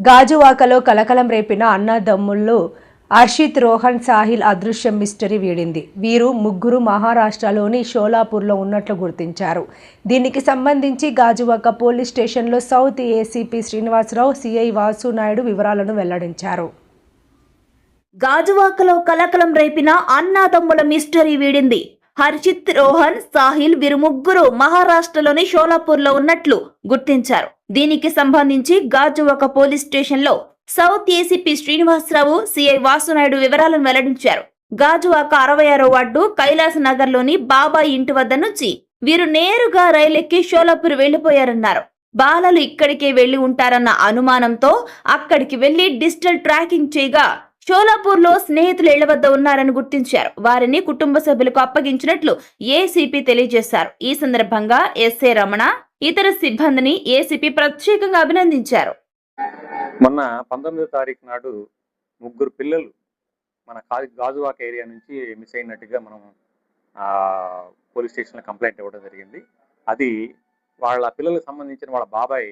గాజువాకలో కలకలం రేపిన అన్నదమ్ముళ్ళు హర్షిత్, రోహన్, సాహిల్ అదృశ్యం మిస్టరీ వీడింది. వీరు ముగ్గురు మహారాష్ట్రలోని షోలాపూర్లో ఉన్నట్లు గుర్తించారు. దీనికి సంబంధించి గాజువాక పోలీస్ స్టేషన్లో south ACP Srinivasarao, CI Vasu Naidu వివరాలను వెల్లడించారు. గాజువాకలో కలకలం రేపిన అన్నదమ్ముల మిస్టరీ వీడింది. హర్షిత్, రోహన్, సాహిల్ వీరు ముగ్గురు మహారాష్ట్రలోని షోలాపూర్లో ఉన్నట్లు గుర్తించారు. దీనికి సంబంధించి గాజువాక పోలీస్ స్టేషన్లో south ACP Srinivasarao, CI Vasu Naidu వివరాలను వెల్లడించారు. గాజువాక 66వ వార్డు కైలాస నగర్లోని బాబాయ్ ఇంటి వద్ద నుంచి వీరు నేరుగా రైలెక్కి షోలాపూర్ వెళ్లిపోయారన్నారు. బాలలు ఇక్కడికే వెళ్లి ఉంటారన్న అనుమానంతో అక్కడికి వెళ్లి డిజిటల్ ట్రాకింగ్ చేయగా షోలాపూర్లో స్నేహితులు ఇళ్ల వద్ద ఉన్నారని గుర్తించారు. వారిని కుటుంబ సభ్యులకు అప్పగించినట్లు ఏసీపీ తెలియజేశారు. ఈ సందర్భంగా ఎస్ఏ రమణ, ఇతర సిబ్బందిని ఏసీపీ ప్రత్యేకంగా అభినందించారు. మొన్న 19వ తారీఖు నాడు ముగ్గురు పిల్లలు మన గాజువాక ఏరియా నుంచి మిస్ అయినట్టుగా మనం పోలీస్ స్టేషన్లో కంప్లైంట్ ఇవ్వడం జరిగింది. అది వాళ్ళ పిల్లలకు సంబంధించిన వాళ్ళ బాబాయ్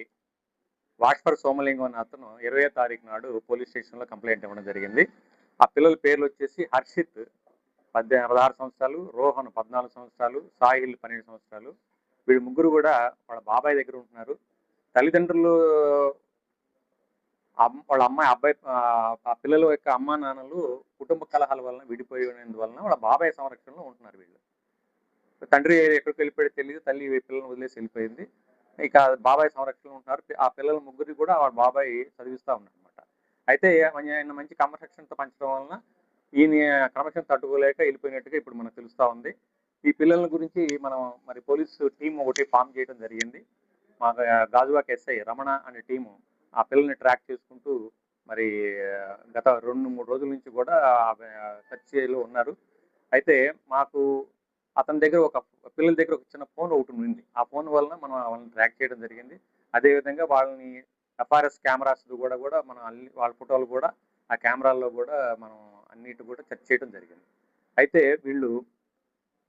వాష్పర్ సోమలింగం అనే అతను 20వ తారీఖు నాడు పోలీస్ స్టేషన్లో కంప్లైంట్ ఇవ్వడం జరిగింది. ఆ పిల్లల పేర్లు వచ్చేసి హర్షిత్ 16 సంవత్సరాలు, రోహన్ 14 సంవత్సరాలు, సాహిల్ 12 సంవత్సరాలు. వీళ్ళు ముగ్గురు కూడా వాళ్ళ బాబాయ్ దగ్గర ఉంటున్నారు. తల్లిదండ్రులు వాళ్ళ అబ్బాయి ఆ పిల్లల యొక్క అమ్మా నాన్నలు కుటుంబ కలహాల వలన విడిపోయినందువలన వాళ్ళ బాబాయ్ సంరక్షణలో ఉంటున్నారు. వీళ్ళు తండ్రి ఎక్కడికి వెళ్ళిపోయాడో తెలియదు, తల్లి పిల్లలను వదిలేసి వెళ్ళిపోయింది. ఇక బాబాయ్ సంరక్షణలో ఉంటున్నారు. ఆ పిల్లల ముగ్గురికి కూడా వాళ్ళ బాబాయ్ చదివిస్తూ ఉన్నాడు అనమాట. అయితే ఆయన మంచి క్రమశిక్షణతో పంచడం వలన ఈయన క్రమశిక్షణ తట్టుకోలేక వెళ్ళిపోయినట్టుగా ఇప్పుడు మనకు తెలుస్తూ ఉంది. ఈ పిల్లల గురించి మనం మరి పోలీసు టీం ఒకటి ఫామ్ చేయడం జరిగింది. మా గాజువాక ఎస్ఐ రమణ అనే టీము ఆ పిల్లల్ని ట్రాక్ చేసుకుంటూ మరి గత 2-3 రోజుల నుంచి కూడా చర్చలో ఉన్నారు. అయితే మాకు అతని దగ్గర పిల్లల దగ్గర ఒక చిన్న ఫోన్ ఒకటి ఉంది. ఆ ఫోన్ వలన మనం వాళ్ళని ట్రాక్ చేయడం జరిగింది. అదేవిధంగా వాళ్ళని ఎఫ్ఆర్ఎస్ కెమెరాస్ కూడా మనం వాళ్ళ ఫోటోలు కూడా ఆ కెమెరాల్లో కూడా మనం అన్నిటి కూడా చెక్ చేయడం జరిగింది. అయితే వీళ్ళు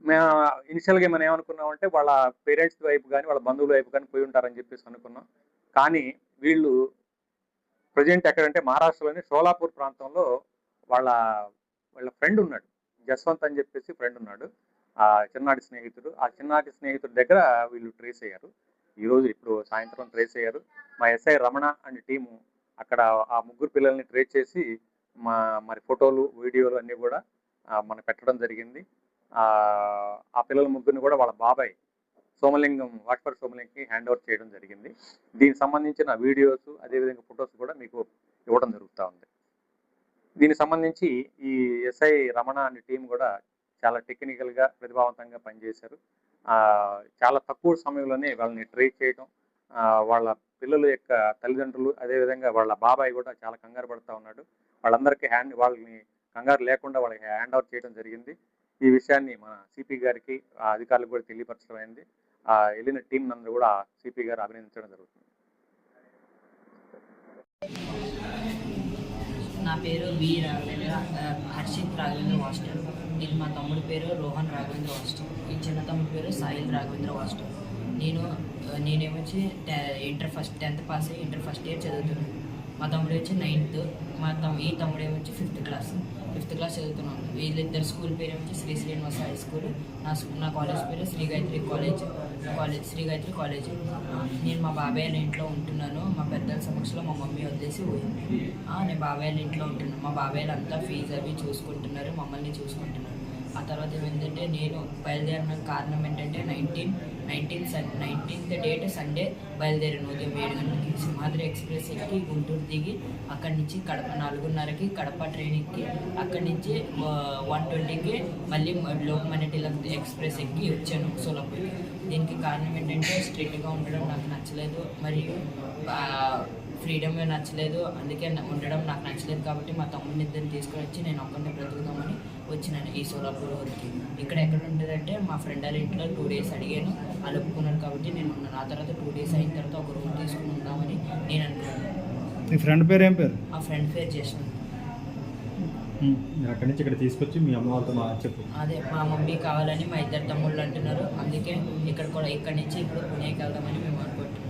మేము ఇనిషియల్గా మనం ఏమనుకున్నామంటే వాళ్ళ పేరెంట్స్ వైపు కానీ వాళ్ళ బంధువుల వైపు కానీ పోయి ఉంటారని చెప్పేసి అనుకున్నాం. కానీ వీళ్ళు ప్రజెంట్ ఎక్కడంటే మహారాష్ట్రలోని షోలాపూర్ ప్రాంతంలో వాళ్ళ ఫ్రెండ్ ఉన్నాడు, జస్వంత్ అని చెప్పేసి ఫ్రెండ్ ఉన్నాడు, ఆ చిన్ననాటి స్నేహితుడు. ఆ చిన్ననాటి స్నేహితుడి దగ్గర వీళ్ళు ట్రేస్ అయ్యారు. ఇప్పుడు సాయంత్రం ట్రేస్ అయ్యారు. మా ఎస్ఐ రమణ అనే టీము అక్కడ ఆ ముగ్గురు పిల్లల్ని ట్రేస్ చేసి మరి ఫోటోలు, వీడియోలు అన్నీ కూడా మనం పెట్టడం జరిగింది. ఆ పిల్లల ముగ్గురిని కూడా వాళ్ళ బాబాయ్ సోమలింగం, వాష్పర్ సోమలింగంకి హ్యాండ్ ఓవర్ చేయడం జరిగింది. దీనికి సంబంధించిన వీడియోస్ అదేవిధంగా ఫొటోస్ కూడా మీకు ఇవ్వడం జరుగుతూ ఉంది. దీనికి సంబంధించి ఈ ఎస్ఐ రమణ అనే టీం కూడా చాలా టెక్నికల్గా ప్రతిభావంతంగా పనిచేశారు. చాలా తక్కువ సమయంలోనే వాళ్ళని ట్రేస్ చేయడం, వాళ్ళ పిల్లల యొక్క తల్లిదండ్రులు అదేవిధంగా వాళ్ళ బాబాయ్ కూడా చాలా కంగారు పడుతూ ఉన్నాడు. వాళ్ళందరికీ వాళ్ళని కంగారు లేకుండా వాళ్ళకి హ్యాండ్ ఓవర్ చేయడం జరిగింది. ఈ విషయాన్ని మన సిపి గారికి అధికారులకు కూడా తెలియపరచడం అయింది. వెళ్ళిన టీం నందరూ కూడా సిపి గారు అభినందించడం జరుగుతుంది. నా పేరు వి రాఘవేంద్ర, హర్షిత్ రాఘవేంద్ర వాస్టర్. ఇది మా తమ్ముడి పేరు రోహన్ రాఘవేంద్ర వాస్టర్. ఈ చిన్న తమ్ముడి పేరు Sahil Raghavendra వాస్టర్. నేనేమొచ్చి inter 10th pass అయ్యి ఇంటర్ ఫస్ట్ ఇయర్ చదువుతున్నాను. మా తమ్ముడు వచ్చి 9th, ఈ తమ్ముడు ఏమొచ్చి 5th క్లాస్ చదువుతున్నాను. వీళ్ళిద్దరు స్కూల్ పేరు ఏమొచ్చి శ్రీ శ్రీనివాస హై స్కూల్. నా కాలేజ్ పేరు శ్రీ గాయత్రి కాలేజ్. నేను మా బాబాయ్ వాళ్ళ ఇంట్లో ఉంటున్నాను. మా పెద్దల సమక్షంలో మా మమ్మీ వదిలేసి పోయింది. నేను బాబాయ్ వాళ్ళ ఇంట్లో ఉంటున్నాను. మా బాబాయ్ అంతా ఫీజు అవి చూసుకుంటున్నారు, మమ్మల్ని చూసుకుంటున్నారు. ఆ తర్వాత ఏమైందంటే నేను బయలుదేరిన కారణం ఏంటంటే 19th డేట్ సండే బయలుదేరిన ఉదయం 7 గంటలకి సింహాద్రి ఎక్స్ప్రెస్ ఎక్కి గుంటూరు దిగి అక్కడి నుంచి కడప 4:30కి కడప ట్రైన్ ఎక్కి అక్కడి నుంచి 1:20కి మళ్ళీ లోకమాన్య తిలక్ ఎక్స్ప్రెస్ ఎక్కి వచ్చాను సోలాపూర్. దీనికి కారణం ఏంటంటే స్ట్రిక్ట్గా ఉండడం నాకు నచ్చలేదు, మరియు ఫ్రీడమ్ నచ్చలేదు. అందుకే ఉండడం నాకు నచ్చలేదు. కాబట్టి మా తమ్ముడిని ఇద్దరిని తీసుకొని వచ్చి నేను ఒక్కరిని బ్రతుకుదామని వచ్చినాను ఈ సోలాపూర్ ఊరికి. ఇక్కడ ఎక్కడ ఉంటుందంటే మా ఫ్రెండ్ వాళ్ళ ఇంట్లో 2 days అడిగాను, వాళ్ళు ఒప్పుకున్నాను. కాబట్టి నేను ఉన్నాను. ఆ తర్వాత 2 days అయిన తర్వాత ఒక రూమ్ తీసుకుని ఉందామని నేను అనుకున్నాను. మీ ఫ్రెండ్ పేరు ఏం పేరు? ఆ ఫ్రెండ్ పేరు చేసిన. అక్కడి నుంచి ఇక్కడ తీసుకొచ్చి మీ అమ్మ వాళ్ళతో చెప్పు. అదే మా మమ్మీ కావాలని మా ఇద్దరు తమ్ముళ్ళు అంటున్నారు. అందుకే ఇక్కడి నుంచి ఇప్పుడు పుణేకి వెళ్దామని మేము అనుకుంటున్నాం.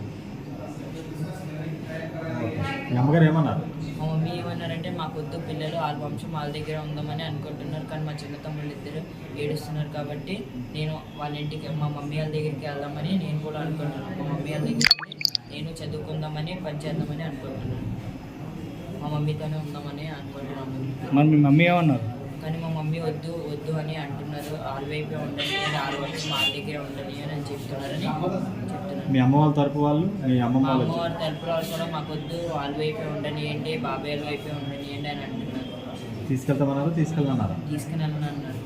మీ అమ్మగారు ఏమన్నారు? మా మమ్మీ ఏమన్నారంటే మాకొద్దు పిల్లలు వాళ్ళ వంశం వాళ్ళ దగ్గర ఉందామని అనుకుంటున్నారు, కానీ మా చిన్న తమ్ముళ్ళు ఇద్దరు ఏడుస్తున్నారు కాబట్టి నేను వాళ్ళ ఇంటికి మా మమ్మీ వాళ్ళ దగ్గరికి వెళ్దామని నేను కూడా అనుకుంటున్నాను. మా మమ్మీ వాళ్ళ దగ్గరికి నేను చదువుకుందామని పని చేద్దామని అనుకుంటున్నాను. మా మమ్మీతోనే ఉందామని అనుకుంటున్నాను. మరి మీ మమ్మీ ఏమన్నారు? కానీ మా మమ్మీ వద్దు వద్దు అని అంటున్నారు. వాళ్ళ వైపే ఉండని, వాళ్ళ వంశం వాళ్ళ దగ్గర ఉండని అని చెప్తున్నారని చెప్తున్నాను. మీ అమ్మ వాళ్ళ తరపు వాళ్ళు, మీ అమ్మమ్మ మా వాళ్ళు అమ్మ వారి తరపు వాళ్ళు కూడా మాకొద్దు వాళ్ళ వైపే ఉండని ఏంటి, బాబాయ్ వాళ్ళ వైపే ఉండని ఏంటి అని అంటున్నారు. తీసుకెళ్తామన్నారా? తీసుకెళ్ళమన్నారా? తీసుకుని అన్నారు.